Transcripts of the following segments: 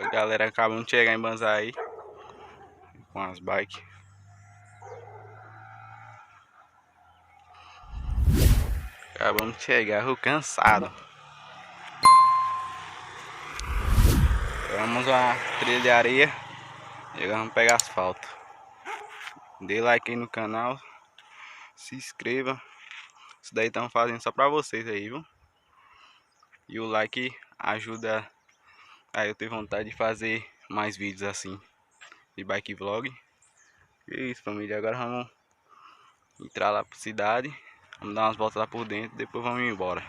A galera acabou de chegar em Banzai com as bikes. Acabamos de chegar, eu cansado. Vamos a trilha de areia e agora vamos pegar asfalto. Dê like aí no canal, se inscreva. Isso daí estamos fazendo só pra vocês aí, viu? E o like ajuda a eu ter vontade de fazer mais vídeos assim de bike vlog. E é isso, família, agora vamos entrar lá pra cidade. Vamos dar umas voltas lá por dentro, depois vamos embora.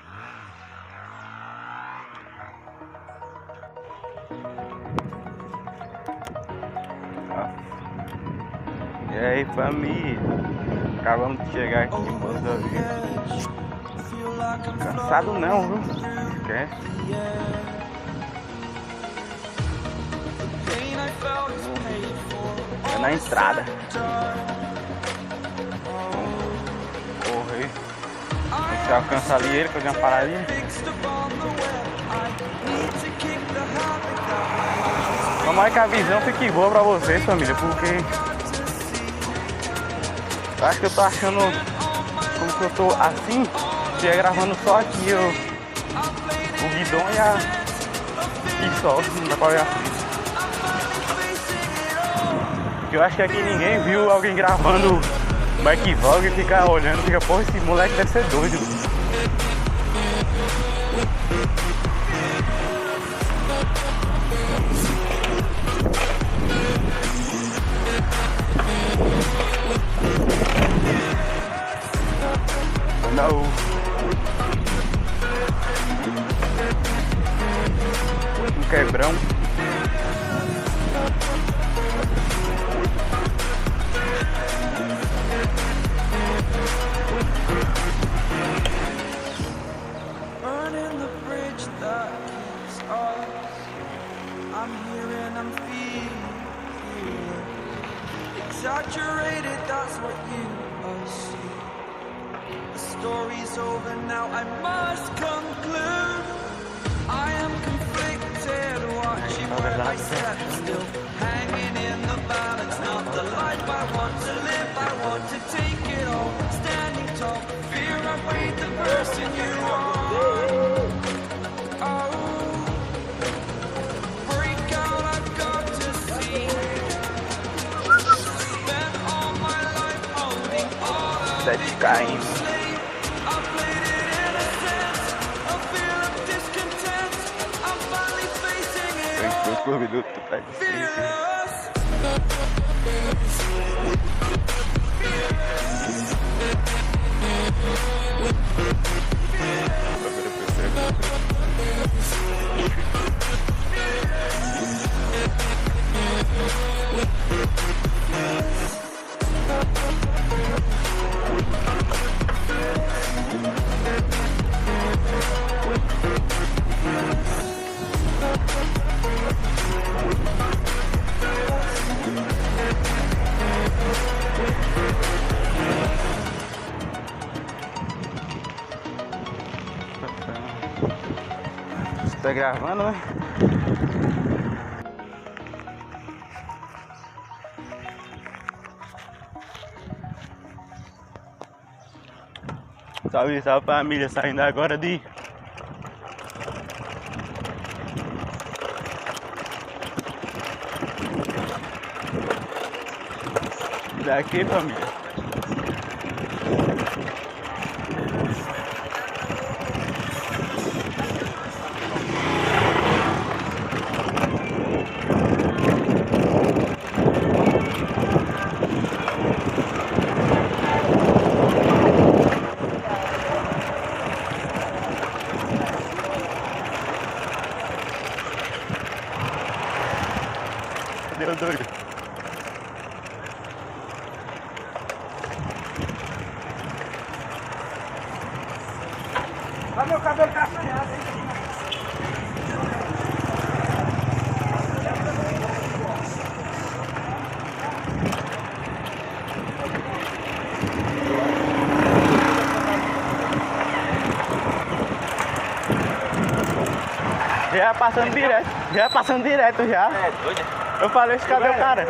E aí, família, acabamos de chegar aqui em Banzai. Cansado não, viu? Esquece. É na entrada. Correr. Você alcança ali ele, que eu já paradinha. Tomara que a visão fique boa pra vocês, família, porque eu acho que eu tô achando como que eu tô assim, se é gravando só aqui o guidão e só, não dá pra ver a frente. Porque eu acho que aqui ninguém viu alguém gravando bike vlog e ficar olhando, fica, pô, esse moleque deve ser doido. Não. Um quebrão. Burning the bridge that keeps us. I'm here and I'm feeling exaggerated, that's what you assume. The story's over now, I must conclude. I am conflicted, watching where I step still, hanging in the balance. Not the life I want to live, I want to take it all. Standing tall, fear I weighed the person you are. Oh, break out, I've got to see. Spent all my life holding all of it caindo. I played it innocent, a fear of discontent. I'm finally facing it all. 5 minutos pra Fearless. Você tá gravando, né? Salve, salve família, saindo agora daqui, família. Deu doido. Olha meu cabelo castanhado aí. Já passando direto. Já passando direto já. É doido. Eu falei, cadê o cara?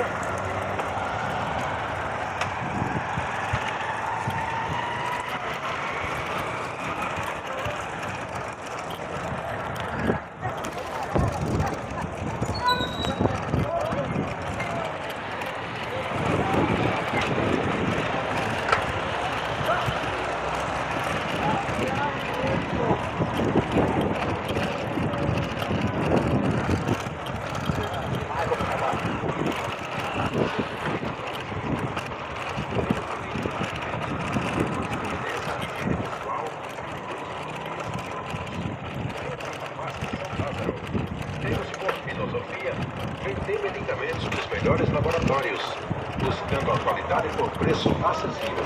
Filosofia, vender medicamentos dos melhores laboratórios, buscando a qualidade por preço acessível.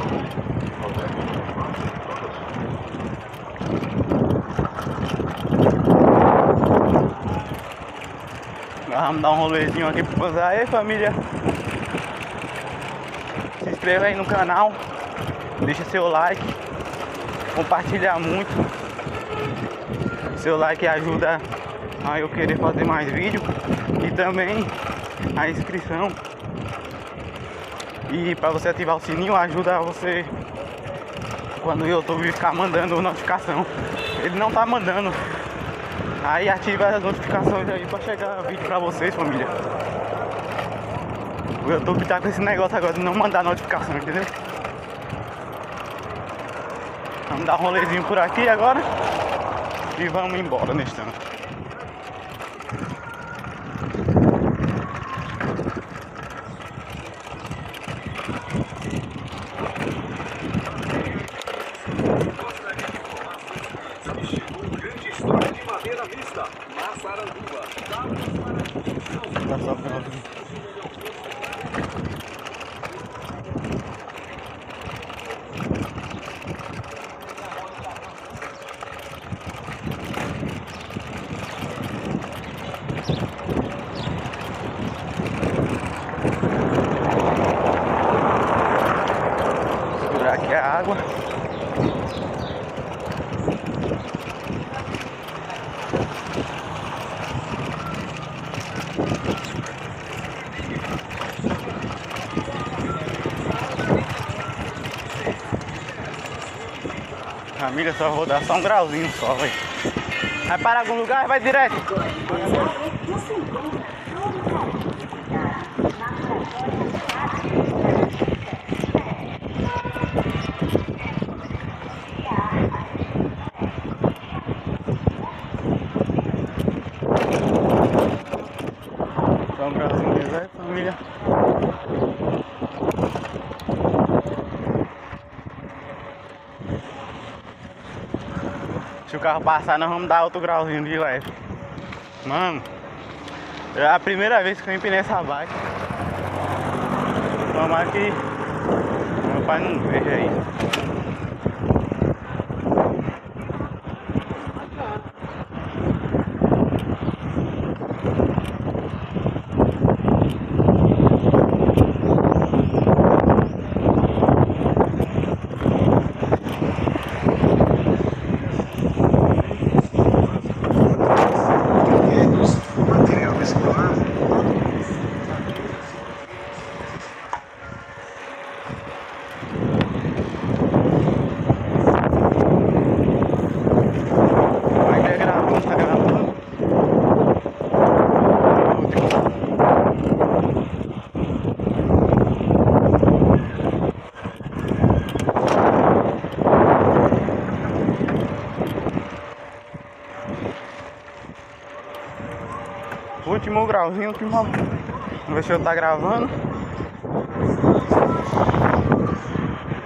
Vamos dar um rolezinho aqui pra você. Aí, família, se inscreva aí no canal, deixa seu like, compartilha muito. Seu like ajuda a eu querer fazer mais vídeo e também a inscrição. E para você ativar o sininho ajuda você quando o YouTube ficar mandando notificação. Ele não tá mandando. Aí ativa as notificações aí pra chegar vídeo pra vocês, família. O YouTube tá com esse negócio agora de não mandar notificação, entendeu? Vamos dar um rolezinho por aqui agora e vamos embora nesse tanto. Tá só finalzinho. Segurar aqui a água. Família, só vou dar só um grauzinho só, velho. Vai parar em algum lugar e vai direto. Só um grauzinho mesmo, velho, família. Se o carro passar, nós vamos dar outro grauzinho de leve. Mano, é a primeira vez que eu empinei essa bike. Tomara que meu pai não veja aí. Material escolar. Vai gravando, tá gravando. Último grauzinho, Vamos ver se eu tá gravando.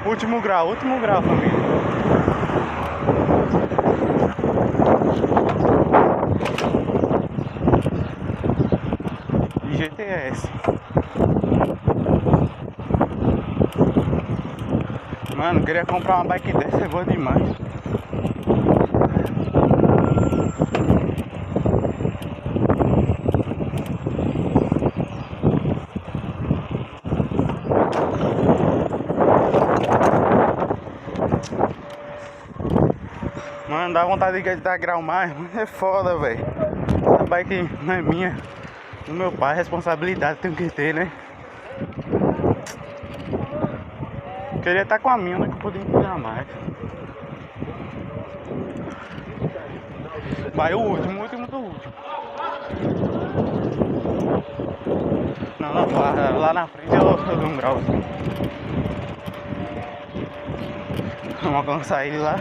Último grau, família. E GTS. Mano, queria comprar uma bike dessa, é boa demais. Mano, dá vontade de dar grau mais, mas é foda, velho. Essa bike não é minha, do meu pai, responsabilidade tem que ter, né? Queria estar com a minha, né? Que eu podia empilhar mais. Vai o último do último. Não, lá na frente eu dou um grau. Vamos alcançar ele lá.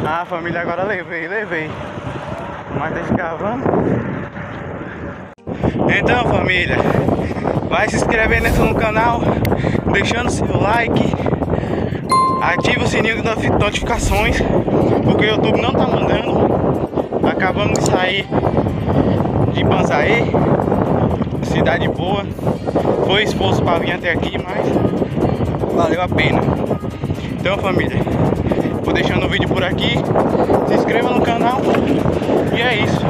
Ah, família, agora levei. Mas deixa cavando. Então, família, vai se inscrevendo no canal, deixando seu like, ativa o sininho de notificações, porque o YouTube não tá mandando. Acabamos de sair de Banzaê, cidade boa. Foi esforço para vir até aqui, mas valeu a pena. Então, família, vou deixando o vídeo por aqui. Se inscreva no canal. E é isso.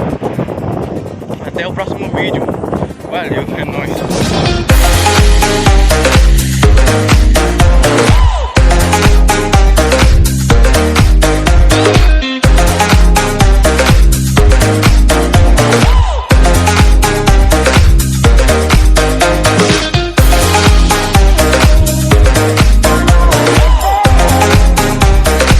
Até o próximo vídeo. Valeu, é nóis.